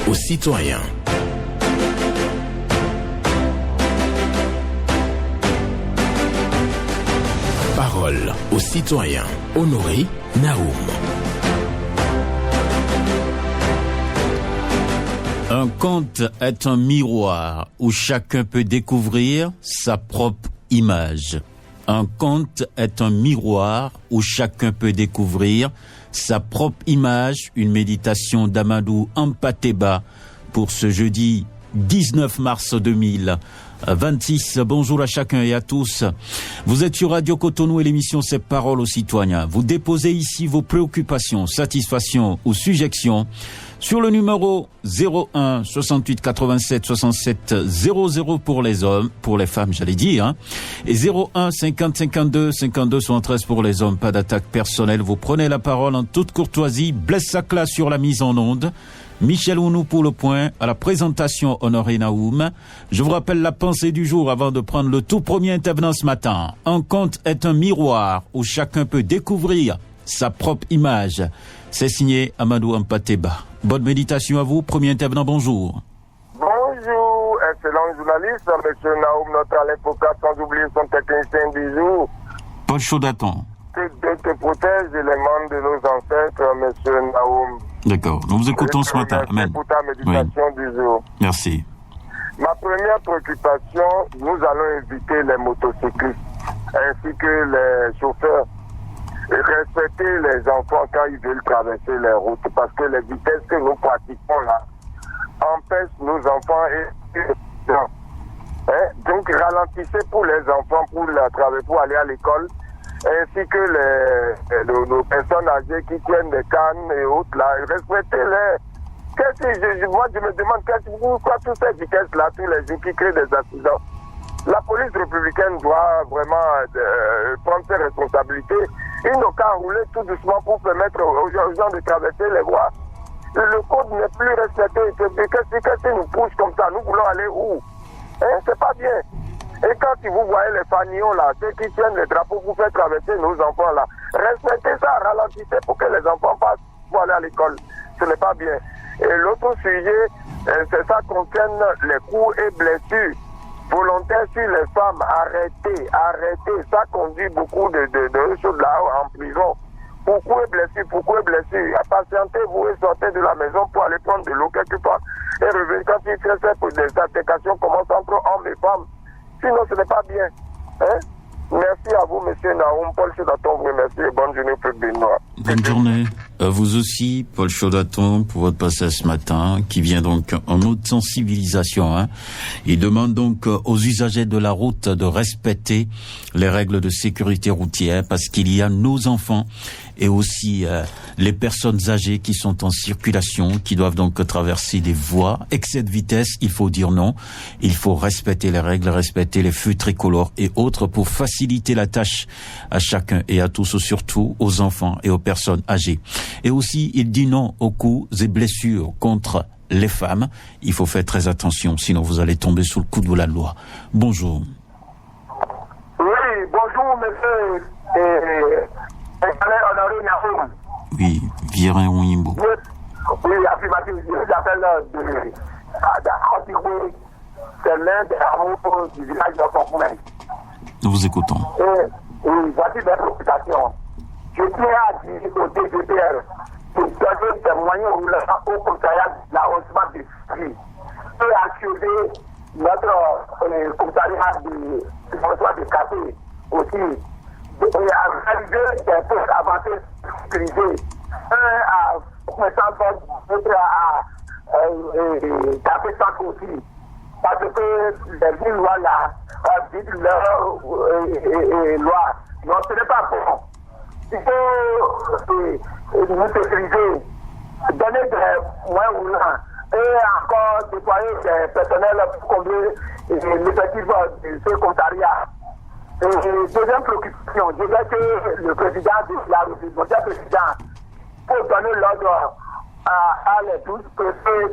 aux citoyens. Parole aux citoyens. Honoré Naoum. Un conte est un miroir où chacun peut découvrir sa propre image. Un conte est un miroir où chacun peut découvrir sa propre image. Une méditation d'Amadou Ampateba pour ce jeudi 19 mars 2026. Bonjour à chacun et à tous. Vous êtes sur Radio Cotonou et l'émission C'est Parole aux citoyens. Vous déposez ici vos préoccupations, satisfactions ou suggestions sur le numéro 01 68 87 67 00 pour les hommes, pour les femmes, j'allais dire, hein, et 01 50 52 52 73 pour les hommes. Pas d'attaque personnelle. Vous prenez la parole en toute courtoisie. Blaise Sacla sur la mise en onde. Michel Ounou pour le point, à la présentation Honoré Naoum. Je vous rappelle la pensée du jour avant de prendre le tout premier intervenant ce matin. Un conte est un miroir où chacun peut découvrir sa propre image. C'est signé Amadou Ampateba. Bonne méditation à vous. Premier intervenant, bonjour. Bonjour, excellent journaliste, M. Naoum, notre Alain Foucault, sans oublier son technicien du jour. Paul Chaudaton. Que Dieu te protège et les membres de nos ancêtres, M. Naoum. D'accord, nous vous écoutons ce matin. Amen. Pour ta méditation du jour. Merci. Ma première préoccupation, nous allons éviter les motocyclistes ainsi que les chauffeurs. Et respecter les enfants quand ils veulent traverser les routes, parce que les vitesses que nous pratiquons là empêchent nos enfants et les gens. Donc ralentissez pour les enfants pour aller à l'école, ainsi que nos personnes âgées qui tiennent des cannes et autres là, respectez-les. Moi je me demande pourquoi toutes ces vitesses là tous les jours qui créent des accidents. La police républicaine doit vraiment prendre ses responsabilités. Ils n'ont qu'à rouler tout doucement pour permettre aux gens de traverser les voies. Le code n'est plus respecté. Qu'est-ce qui nous pousse comme ça? Nous voulons aller où? C'est pas bien. Et quand vous voyez les fanions là, ceux qui tiennent les drapeaux pour faire traverser nos enfants là, respectez ça, ralentissez pour que les enfants passent pour aller à l'école. Ce n'est pas bien. Et l'autre sujet, c'est ça concerne les coups et blessures volontaires sur les femmes. Arrêtez. Ça conduit beaucoup de choses là en prison. Pourquoi blessure? Patientez-vous et sortez de la maison pour aller prendre de l'eau quelque part. Et revenez quand il fait des altercations commencent entre hommes et femmes. Sinon, ce n'est pas bien. Merci à vous, M. Naoum. Paul Chaudaton vous remercie et bonne journée au peuple béninois. Bonne journée. À vous aussi, Paul Chaudaton, pour votre passage ce matin, qui vient donc en haute sensibilisation. Il demande donc aux usagers de la route de respecter les règles de sécurité routière, parce qu'il y a nos enfants et aussi les personnes âgées qui sont en circulation, qui doivent donc traverser des voies. Excès de vitesse, il faut dire non. Il faut respecter les règles, respecter les feux tricolores et autres pour faciliter la tâche à chacun et à tous, surtout aux enfants et aux personnes âgées. Et aussi, il dit non aux coups et blessures contre les femmes. Il faut faire très attention, sinon vous allez tomber sous le coup de la loi. Bonjour. Oui, bonjour, monsieur. Honoré Naoum. Oui, Virin Ouimbo. Oui, affirmatif. J'appelle Antigoué. C'est l'un des hameaux du village de Foncoumène. Nous vous écoutons. Oui, voici mes préoccupations. Je tiens à dire au DGPR de donner des moyens au commissariat de l'arrondissement de Sri et achever notre commissariat de François de Café aussi. Et réaliser des postes avancés sécurisés. Un à Pointe-Centre, l'autre à Café Centre aussi. Parce que les lois là, disent leur loi. Non, ce n'est pas bon. Il faut nous sécuriser, donner des moyens roulants et encore déployer des personnels pour combler l'effectif de ce commissariat. Deuxième préoccupation, je veux que le président de la République, mon président, pour donner l'ordre à les 12 préfets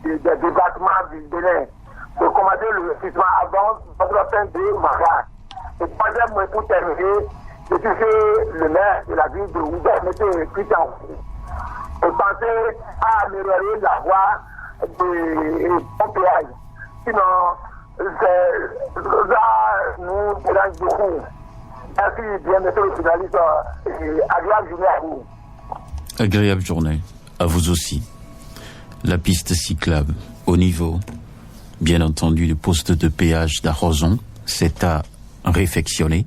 des départements du Bénin de commander le recrutement avant notre fin de mandat. Et troisième, pour terminer, je suis le maire de la ville de Oudé, M. Christian. Et penser à améliorer la voie du péage. Sinon, ça nous dérange beaucoup. Merci bien, monsieur le journaliste. Agréable journée à vous. Agréable journée à vous aussi. La piste cyclable au niveau, bien entendu, du poste de péage d'Arrozon, c'est à réfectionner.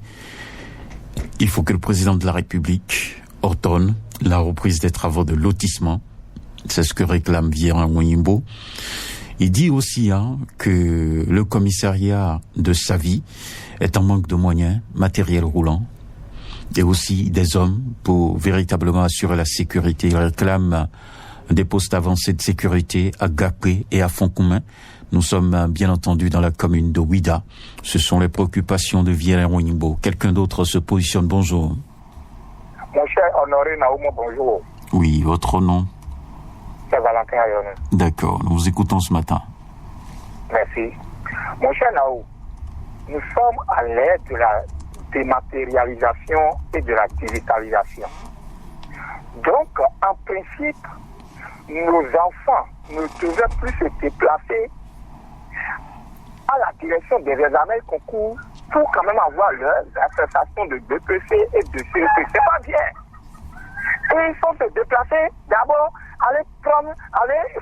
Il faut que le président de la République ordonne la reprise des travaux de lotissement. C'est ce que réclame Viera Wimbo. Il dit aussi que le commissariat de Savy est en manque de moyens, matériel roulant, et aussi des hommes pour véritablement assurer la sécurité. Il réclame des postes avancés de sécurité à Gapé et à Foncoumins. Nous sommes bien entendu dans la commune de Ouida. Ce sont les préoccupations de Viera Wimbo. Quelqu'un d'autre se positionne. Bonjour. Mon cher Honoré Naoum, bonjour. Oui, votre nom? C'est Valentin Ayonou. D'accord, nous vous écoutons ce matin. Merci. Mon cher Naoum, nous sommes à l'ère de la dématérialisation et de la digitalisation. Donc, en principe, nos enfants ne devaient plus se déplacer à la direction des examens concours pour quand même avoir leurs attestations de BPC et de CEP. C'est pas bien. Et ils sont se déplacer, d'abord, aller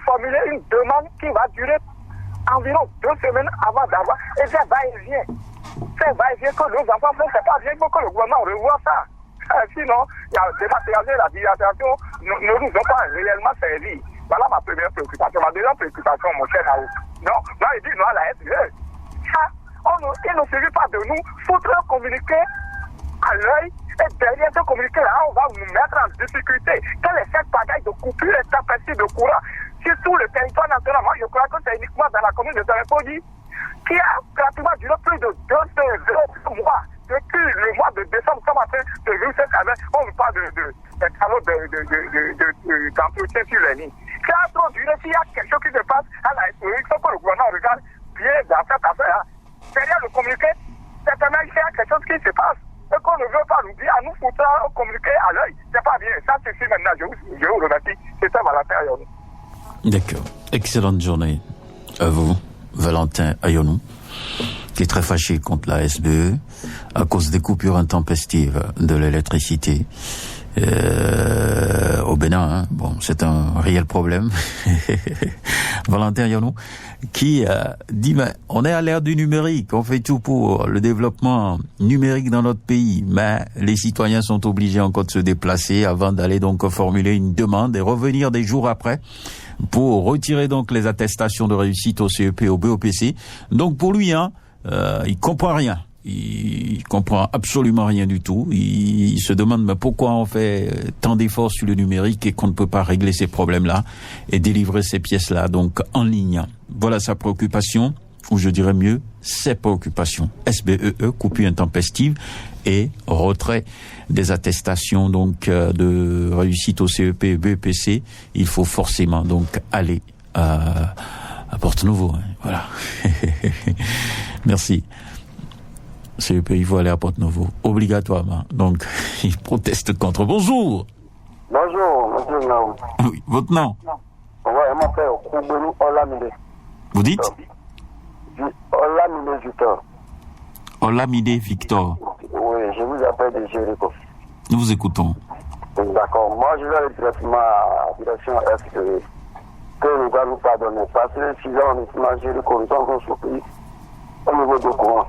formuler une demande qui va durer environ 2 semaines avant d'avoir. Et ça va-et-vient. C'est va-et-vient que nos enfants font, c'est pas bien que le gouvernement revoie ça. Sinon, il y a dématérialisé la digitalisation ne nous ont pas réellement servi. Voilà ma première préoccupation. Ma deuxième préoccupation, mon cher Naou. Non, moi, il dit non à la SE. Il ne suffit pas de nous foutre un communiqué à l'œil et derrière ce communiqué-là, on va nous mettre en difficulté. Quelle est cette bagaille de coupure et de de courant sur tout le territoire national? Moi, je crois que c'est uniquement dans la commune de Saint-Répondu qui a pratiquement duré plus de 2 mois. Depuis le mois de décembre, nous sommes en train de vivre cette année. On ne parle de travaux d'entretien sur les lignes. Ça a trop duré. S'il y a quelque chose qui se passe à la SE, il faut que le gouvernement regarde bien dans cette affaire. Derrière le communiqué, certainement il y a quelque chose qui se passe. Et qu'on ne veut pas nous dire, à nous foutre un communiqué à l'œil. C'est pas bien. Ça suffit maintenant. Je vous remercie. C'est ça, Valentin Ayonou. D'accord. Excellente journée à vous, Valentin Ayonou, qui est très fâché contre la SBE à cause des coupures intempestives de l'électricité au Bénin. Bon, c'est un réel problème. Valentin Ayonou, qui dit, mais on est à l'ère du numérique, on fait tout pour le développement numérique dans notre pays, mais les citoyens sont obligés encore de se déplacer avant d'aller donc formuler une demande et revenir des jours après pour retirer donc les attestations de réussite au CEP, au BOPC. Donc pour lui, il comprend rien. Il comprend absolument rien du tout. Il se demande mais pourquoi on fait tant d'efforts sur le numérique et qu'on ne peut pas régler ces problèmes-là et délivrer ces pièces-là donc en ligne. Voilà sa préoccupation, ou je dirais mieux, ses préoccupations. SBEE, coupure intempestive et retrait des attestations donc de réussite au CEP et BEPC. Il faut forcément donc aller à Porte-Nouveau. Voilà. Merci. CEP, il faut aller à Porte-Nouveau, obligatoirement. Donc, il proteste contre. Bonjour. Bonjour, monsieur Naou. Oui, votre nom? Ouais, je m'appelle Koubounou Olamide. Vous dites? Olamide Victor. Olamide Victor. Oui, je vous appelle de Jéricho. Nous vous écoutons. D'accord. Moi, je vais directement à la direction SPE. Que nous allons nous pardonner. Parce que les 6 ans, on est Jéricho, nous sommes surpris au niveau du courant.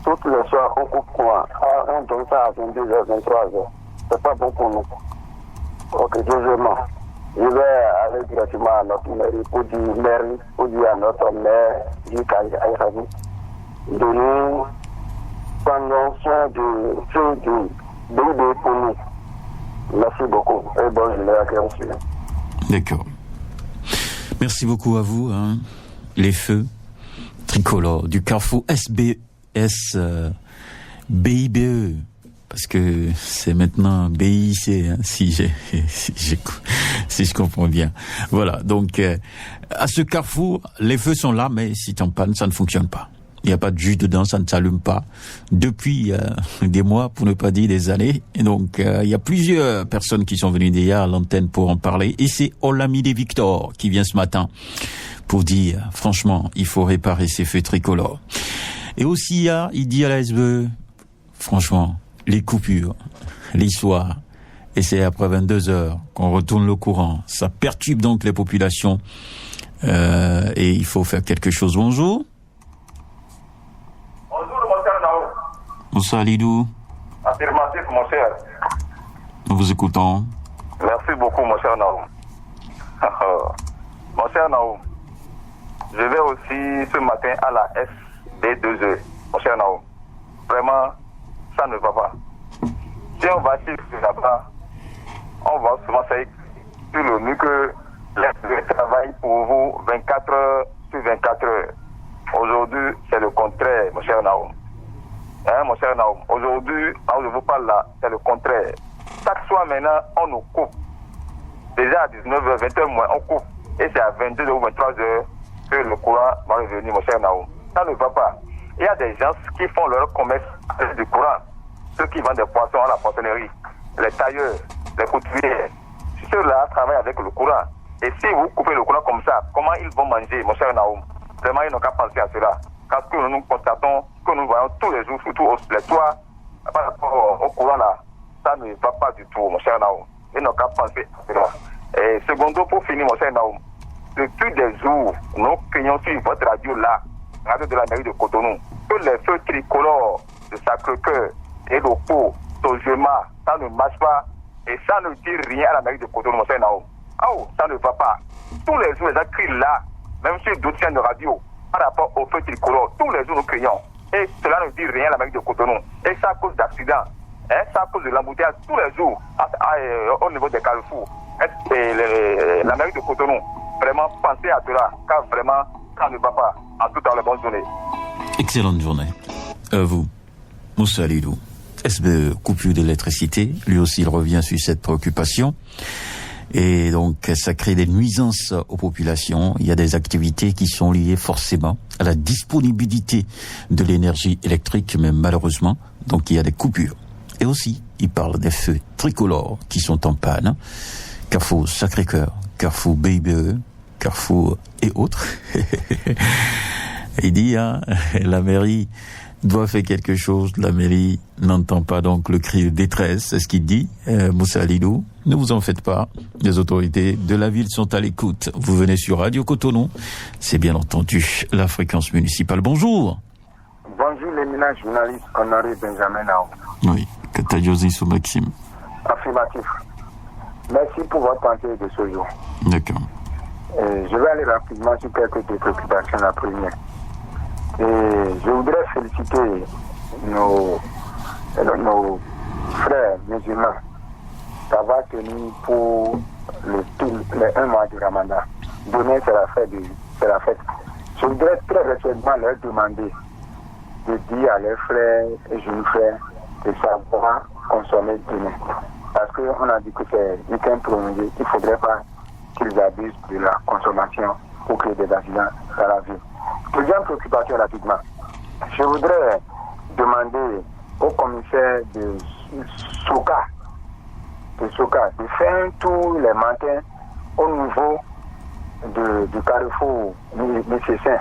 Toutes les soirs, on coupe courant. On donne ça à 22h, 23h. C'est pas bon pour nous. Ok, deuxièmement, je vais aller directement à notre mairie pour dire à notre maire, de nous prendre soin de pour nous. Merci beaucoup. Et bonne journée à tous. D'accord. Merci beaucoup à vous. Les feux tricolores du carrefour BIBE, parce que c'est maintenant BIC, si je comprends bien. Voilà, donc à ce carrefour, les feux sont là, mais si t'en panne, ça ne fonctionne pas. Il n'y a pas de jus dedans, ça ne s'allume pas. Depuis des mois, pour ne pas dire des années. Et donc, il y a plusieurs personnes qui sont venues d'ailleurs à l'antenne pour en parler. Et c'est Olamide Victor qui vient ce matin pour dire, franchement, il faut réparer ces feux tricolores. Et aussi, il dit à la SBE, franchement, les coupures, les soirs, et c'est après 22 heures qu'on retourne le courant. Ça perturbe donc les populations. Et il faut faire quelque chose. Bonjour. Bonjour, mon cher Nao. Bonsoir, Alidou. Affirmatif, mon cher. Nous vous écoutons. Merci beaucoup, mon cher Nao. Mon cher Nao, je vais aussi ce matin à la SB2E, mon cher Nao. Vraiment, ça ne va pas. Si on va chez là-bas, on va souvent faire sur le nu que les travaillent pour vous 24 heures sur 24 heures. Aujourd'hui, c'est le contraire, mon cher Nao. Hein, mon cher Nao. Aujourd'hui, quand je vous parle là, c'est le contraire. Chaque soir maintenant, on nous coupe. Déjà à 19h, 20h moins, on coupe. Et c'est à 22h ou 23h que le courant va revenir, mon cher Nao. Ça ne va pas. Il y a des gens qui font leur commerce avec du courant. Ceux qui vendent des poissons à la poissonnerie, les tailleurs, les couturiers. Ceux-là travaillent avec le courant. Et si vous coupez le courant comme ça, comment ils vont manger, mon cher Naoum? Vraiment, ils n'ont qu'à penser à cela. Parce que nous constatons, que nous voyons tous les jours, surtout les toits, par rapport au courant là, ça ne va pas du tout, mon cher Naoum. Ils n'ont qu'à penser à cela. Et secondo, pour finir, mon cher Naoum, depuis des jours, nous craignons sur votre radio là, radio de la mairie de Cotonou, que les feux tricolores de Sacré-Cœur et le pot, Sojema, ça ne marche pas. Et ça ne dit rien à la mairie de Cotonou, mon cher Naoum. Oh, ça ne va pas. Tous les jours, les gens crient là, même sur d'autres chaînes de radio, par rapport au feu tricolore. Tous les jours, nous crions. Et cela ne dit rien à la mairie de Cotonou. Et ça à cause d'accidents. Hein, ça à cause de l'embouteillage tous les jours au niveau des carrefours. Et la mairie de Cotonou, vraiment, pensez à cela, car vraiment, ça ne va pas. En tout cas, la bonne journée. Excellente journée. Vous, Moussa Alidou. SBE, coupure d'électricité, lui aussi il revient sur cette préoccupation. Et donc ça crée des nuisances aux populations. Il y a des activités qui sont liées forcément à la disponibilité de l'énergie électrique, mais malheureusement, donc il y a des coupures. Et aussi, il parle des feux tricolores qui sont en panne. Carrefour Sacré-Cœur, Carrefour BIBE, Carrefour et autres. Il dit, la mairie doit faire quelque chose. La mairie n'entend pas donc le cri de détresse, c'est ce qu'il dit. Moussa Alidou, ne vous en faites pas. Les autorités de la ville sont à l'écoute. Vous venez sur Radio Cotonou. C'est bien entendu la fréquence municipale. Bonjour. Bonjour l'éminent journaliste Honoré Benjamin Nao. Oui, Katayosi sous Maxime. Affirmatif. Merci pour votre pensée de ce jour. D'accord. Je vais aller rapidement sur quelques préoccupations. La première. Et je voudrais féliciter nos frères musulmans d'avoir tenu pour les 1 mois du Ramadan. Demain, c'est la fête. Je voudrais très respectueusement leur demander de dire à leurs frères et jeunes frères de savoir consommer demain. Parce qu'on a dit que c'est week-end prolongé, il ne faudrait pas qu'ils abusent de la consommation pour créer des accidents dans la vie. Deuxième préoccupation rapidement. Je voudrais demander au commissaire de Soka de faire tous les matins au niveau du carrefour Missessin.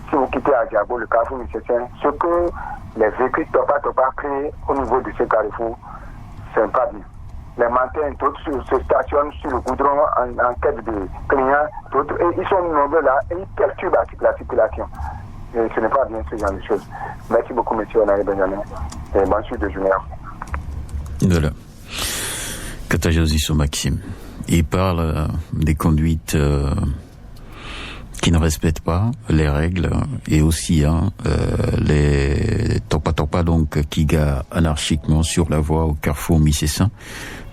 Si vous quittez à Diabo, le carrefour Missessin, ce que les véhicules Topa créent au niveau de ce carrefour, c'est pas bien. Les matins, d'autres se stationnent sur le goudron en quête de clients, d'autres, et ils sont nombreux là et ils perturbent la circulation. Et ce n'est pas bien ce genre de choses. Merci beaucoup, monsieur Honoré Benjamin. Et bonne suite de journée. Voilà. Katayosi sous Maxime. Il parle des conduites qui ne respectent pas les règles et aussi les topa donc qui garent anarchiquement sur la voie au carrefour Missessin.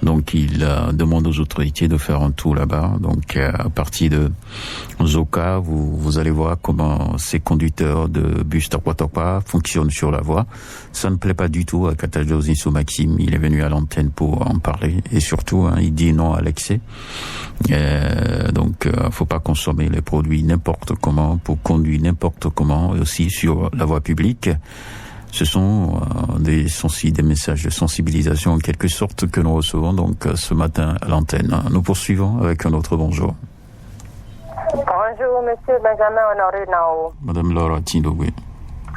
Donc il demande aux autorités de faire un tour là-bas. Donc à partir de Zoka, vous allez voir comment ces conducteurs de bus Tokwa fonctionnent sur la voie. Ça ne plaît pas du tout à Katajosi sous Maxime. Il est venu à l'antenne pour en parler et surtout il dit non à l'excès. Donc faut pas consommer les produits n'importe comment pour conduire n'importe comment et aussi sur la voie publique. Ce sont des messages de sensibilisation en quelque sorte que nous recevons donc ce matin à l'antenne. Nous poursuivons avec un autre bonjour. Bonjour, monsieur Benjamin Honoré Nao. Madame Laura Tindogwe.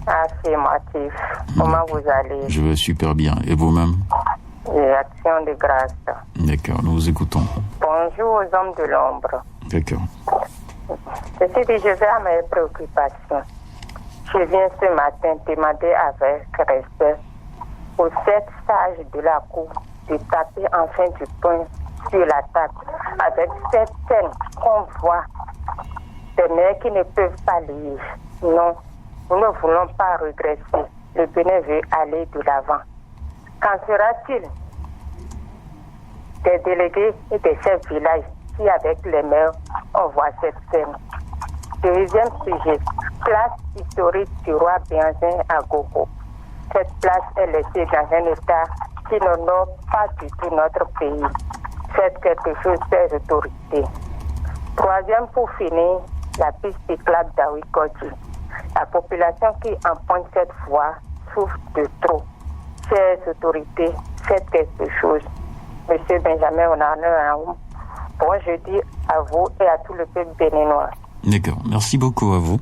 Ah, c'est Matif. Comment vous allez? Je vais super bien. Et vous-même? Action de grâce. D'accord, nous vous écoutons. Bonjour aux hommes de l'ombre. D'accord. Ceci dit, je vais à mes préoccupations. Je viens ce matin demander avec respect aux 7 sages de la cour de taper enfin du poing sur la table avec cette scène qu'on voit des mères qui ne peuvent pas lire. Non, nous ne voulons pas regresser. Le Bénin veut aller de l'avant. Qu'en sera-t-il des délégués et des chefs de village si avec les maires on voit cette scène? Deuxième sujet, place historique du roi Béanzin à Gogo. Cette place est laissée dans un état qui n'honore pas du tout notre pays. Faites quelque chose des autorités. Troisième, pour finir, la piste cyclable d'Awikoji. La population qui emprunte cette voie souffre de trop. Chères autorités, faites quelque chose. Monsieur Benjamin Honoré, bon jeudi à vous et à tout le peuple béninois. D'accord, merci beaucoup à vous.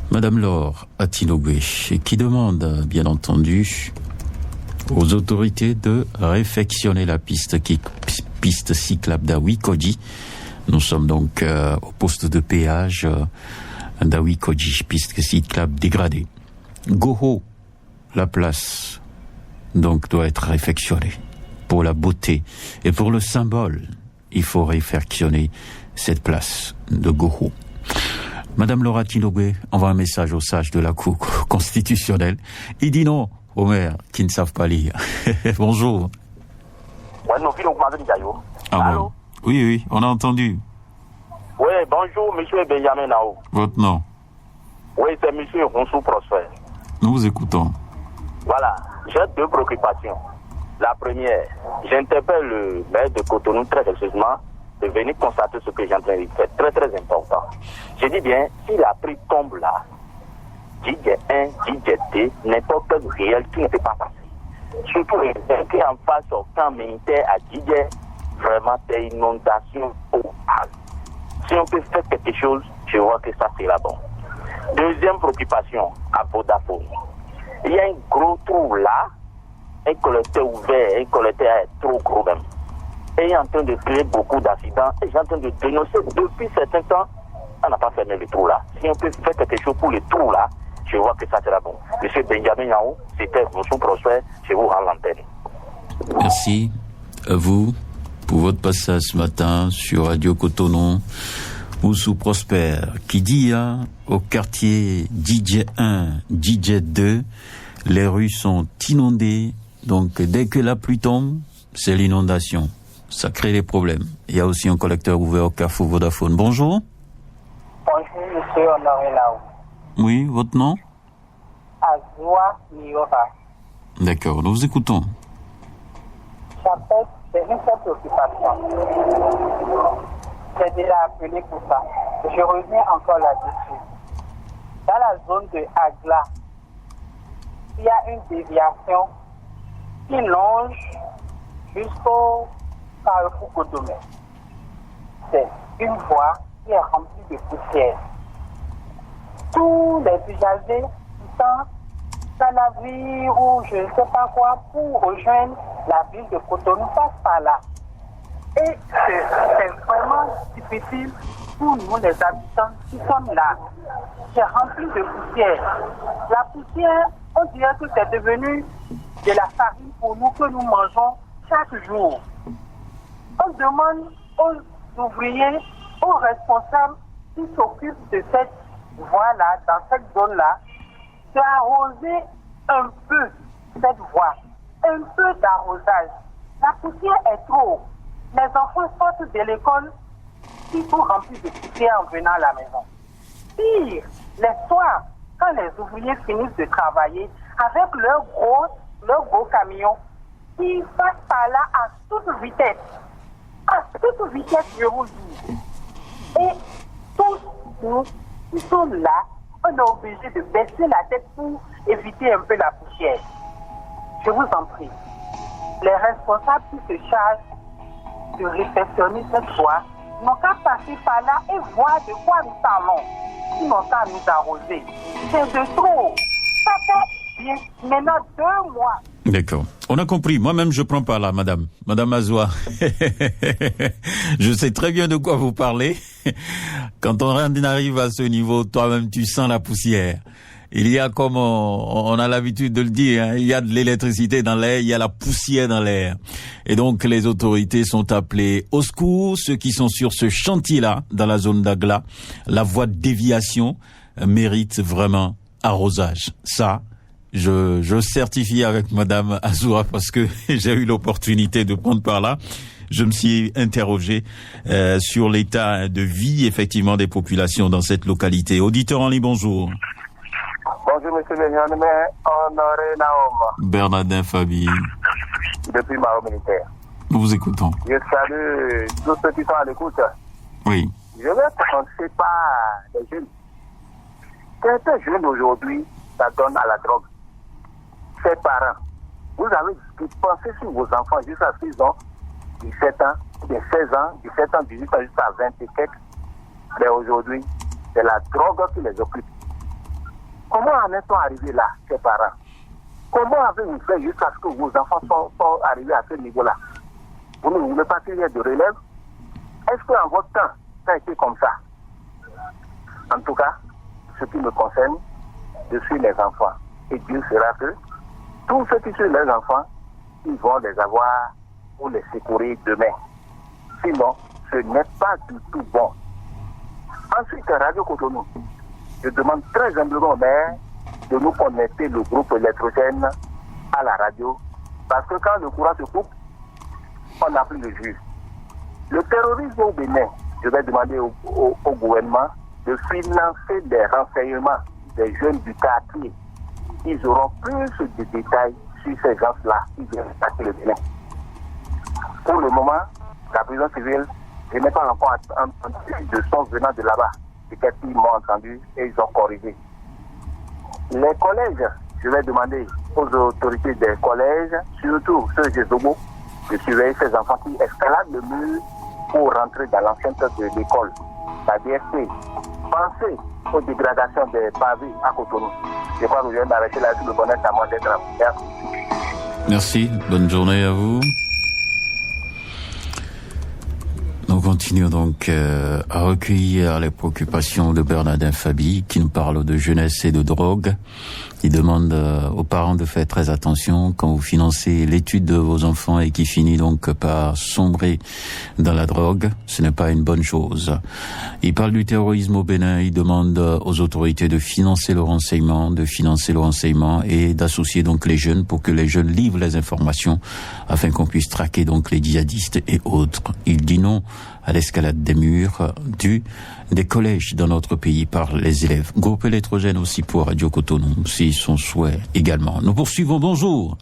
Madame Laure Atinogwe, qui demande, bien entendu, aux autorités de réfectionner la piste cyclable d'Awikoji. Nous sommes donc au poste de péage d'Awikoji, piste cyclable dégradée. Goho, la place, donc doit être réfectionnée. Pour la beauté et pour le symbole, il faut réfectionner cette place de Goho. Madame Laura Tindogwe envoie un message aux sages de la Cour constitutionnelle. Il dit non aux maires qui ne savent pas lire. Bonjour. Allô? Oui, on a entendu. Oui, bonjour, monsieur Benjamin Nao. Votre nom? Oui, c'est monsieur Ronsou Prosper. Nous vous écoutons. Voilà, j'ai 2 préoccupations. La première, j'interpelle le maire de Cotonou très sérieusement de venir constater ce que j'ai en train de faire. Très, très important. Je dis bien, si la prix tombe là, DJ 1, DJ 2, n'importe quel réel qui ne peut pas passer. Surtout les gens qui en face au camp militaire à DJ, vraiment des inondations totales. Si on peut faire quelque chose, je vois que ça sera bon. Deuxième préoccupation, à Vodafone. Il y a un gros trou là, un collecteur ouvert, un collecteur trop gros même. Et il est en train de créer beaucoup d'accidents. Et j'ai en train de dénoncer depuis certains temps, on n'a pas fermé le trou là. Si on peut faire quelque chose pour le trou là, je vois que ça sera bon. Monsieur Benjamin Yao, c'était Ronsou Prosper, je vous rends l'antenne. Merci à vous pour votre passage ce matin sur Radio Cotonou. Ronsou Prosper qui dit au quartier DJ 1, DJ 2, les rues sont inondées. Donc, dès que la pluie tombe, c'est l'inondation. Ça crée des problèmes. Il y a aussi un collecteur ouvert au carrefour Vodafone. Bonjour. Bonjour, monsieur Honoré Nao. Oui, votre nom? Azua Niora. D'accord, nous vous écoutons. J'appelle, c'est une seule préoccupation. J'ai déjà appelé pour ça. Je reviens encore là-dessus. Dans la zone de Agla, il y a une déviation qui longe jusqu'au carrefour Cotonou. C'est une voie qui est remplie de poussière. Tous les usagers qui sont Canavi ou je ne sais pas quoi pour rejoindre la ville de Cotonou passent par là. Et c'est vraiment difficile pour nous les habitants qui sommes là. C'est rempli de poussière. La poussière, on dirait que c'est devenu de la farine pour nous que nous mangeons chaque jour. On demande aux ouvriers, aux responsables qui s'occupent de cette voie-là, dans cette zone-là, d'arroser un peu cette voie, un peu d'arrosage. La poussière est trop. Les enfants sortent de l'école, ils sont remplis de poussière en venant à la maison. Pire, les soirs, quand les ouvriers finissent de travailler avec leurs gros camions, ils passent par là à toute vitesse. À toute vitesse, je vous dis. Et tous nous qui sommes là, on est obligé de baisser la tête pour éviter un peu la poussière. Je vous en prie. Les responsables qui se chargent de réceptionner cette voie n'ont qu'à passer par là et voir de quoi nous parlons. Ils n'ont qu'à nous arroser. C'est de trop. Ça fait bien maintenant 2 mois. D'accord. On a compris. Moi-même, je prends par là, madame. Madame Azoua. Je sais très bien de quoi vous parlez. Quand on arrive à ce niveau, toi-même, tu sens la poussière. Il y a, comme on a l'habitude de le dire, hein, il y a de l'électricité dans l'air, il y a la poussière dans l'air. Et donc, les autorités sont appelées au secours. Ceux qui sont sur ce chantier-là, dans la zone d'Agla, la voie de déviation mérite vraiment arrosage. Ça, je certifie avec madame Azoura parce que j'ai eu l'opportunité de prendre par là. Je me suis interrogé sur l'état de vie, effectivement, des populations dans cette localité. Auditeur en ligne, bonjour. Bonjour, monsieur le gouvernement, Honoré Naom. Bernardin Fabi. Depuis Maro Militaire. Nous vous écoutons. Je salue tous ceux qui sont à l'écoute. Oui. Je vais commencer par les jeunes. Certains jeunes aujourd'hui, ça donne à la drogue. Ses parents, vous avez pensé sur vos enfants jusqu'à 6 ans, 17 ans, 16 ans, 17 ans, 18 ans, jusqu'à 20 et quelques. Mais aujourd'hui, c'est la drogue qui les occupe. Comment en est-on arrivé là, ces parents? Comment avez-vous fait jusqu'à ce que vos enfants sont arrivés à ce niveau-là? Vous ne voulez pas qu'il y ait de relève? Est-ce qu'en votre temps, ça a été comme ça? En tout cas, ce qui me concerne, je suis les enfants. Et Dieu sera que tous ceux qui sont les enfants, ils vont les avoir pour les secourir demain. Sinon, ce n'est pas du tout bon. Ensuite, Radio Cotonou. Je demande très humblement au maire de nous connecter le groupe électrogène à la radio. Parce que quand le courant se coupe, on n'a plus de jus. Le terrorisme au Bénin, je vais demander au gouvernement de financer des renseignements des jeunes du quartier. Ils auront plus de détails sur ces gens-là qui viennent attaquer le Bénin. Pour le moment, la prison civile, je n'ai pas encore entendu de son venant de là-bas. Peut-être qu'ils m'ont entendu et ils ont corrigé. Les collèges, je vais demander aux autorités des collèges, surtout ceux de Zobo, de surveiller ces enfants qui escaladent le mur pour rentrer dans l'enceinte de l'école. La DSP, pensez aux dégradations des pavés à Cotonou. Je crois que je viens d'arrêter là sur le bonnet à moi d'être là. Merci, bonne journée à vous. Nous continuons donc à recueillir les préoccupations de Bernardin Fabi qui nous parle de jeunesse et de drogue. Il demande aux parents de faire très attention quand vous financez l'étude de vos enfants et qui finit donc par sombrer dans la drogue. Ce n'est pas une bonne chose. Il parle du terrorisme au Bénin. Il demande aux autorités de financer le renseignement, et d'associer donc les jeunes pour que les jeunes livrent les informations afin qu'on puisse traquer donc les djihadistes et autres. Il dit non à l'escalade des murs des collèges dans notre pays par les élèves. Groupe électrogène aussi pour Radio Cotonou, c'est son souhait également. Nous poursuivons, bonjour.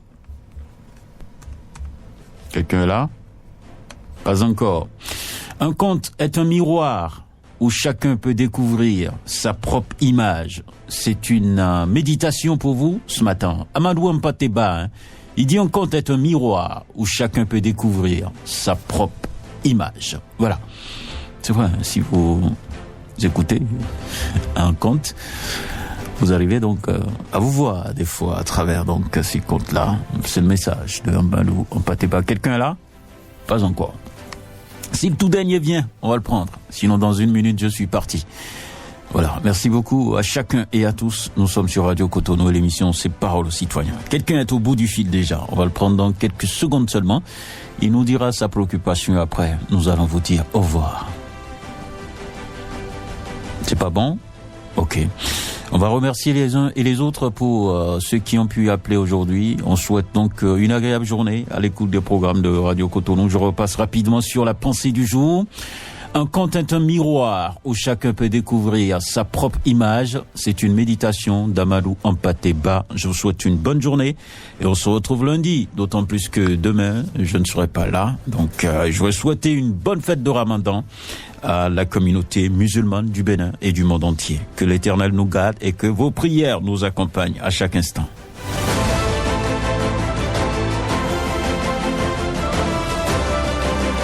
Quelqu'un est là? Pas encore. Un conte est un miroir où chacun peut découvrir sa propre image. C'est une méditation pour vous ce matin. Amadou Mpateba, il dit un conte est un miroir où chacun peut découvrir sa propre image. Voilà. C'est vrai, si vous écoutez un conte, vous arrivez donc à vous voir des fois à travers donc ces contes-là. C'est le message de Amadou Mpateba. Quelqu'un est là? Pas encore. Si le tout dernier vient, on va le prendre. Sinon, dans 1 minute, je suis parti. Voilà. Merci beaucoup à chacun et à tous. Nous sommes sur Radio Cotonou et l'émission c'est Parole aux citoyens. Quelqu'un est au bout du fil déjà. On va le prendre dans quelques secondes seulement. Il nous dira sa préoccupation après. Nous allons vous dire au revoir. C'est pas bon? Ok. On va remercier les uns et les autres pour ceux qui ont pu appeler aujourd'hui. On souhaite donc une agréable journée à l'écoute des programmes de Radio Cotonou. Je repasse rapidement sur la pensée du jour. Un conte est un miroir où chacun peut découvrir sa propre image. C'est une méditation d'Amadou Ampateba. Je vous souhaite une bonne journée et on se retrouve lundi, d'autant plus que demain, je ne serai pas là. Donc, je vais souhaiter une bonne fête de Ramadan à la communauté musulmane du Bénin et du monde entier. Que l'Éternel nous garde et que vos prières nous accompagnent à chaque instant.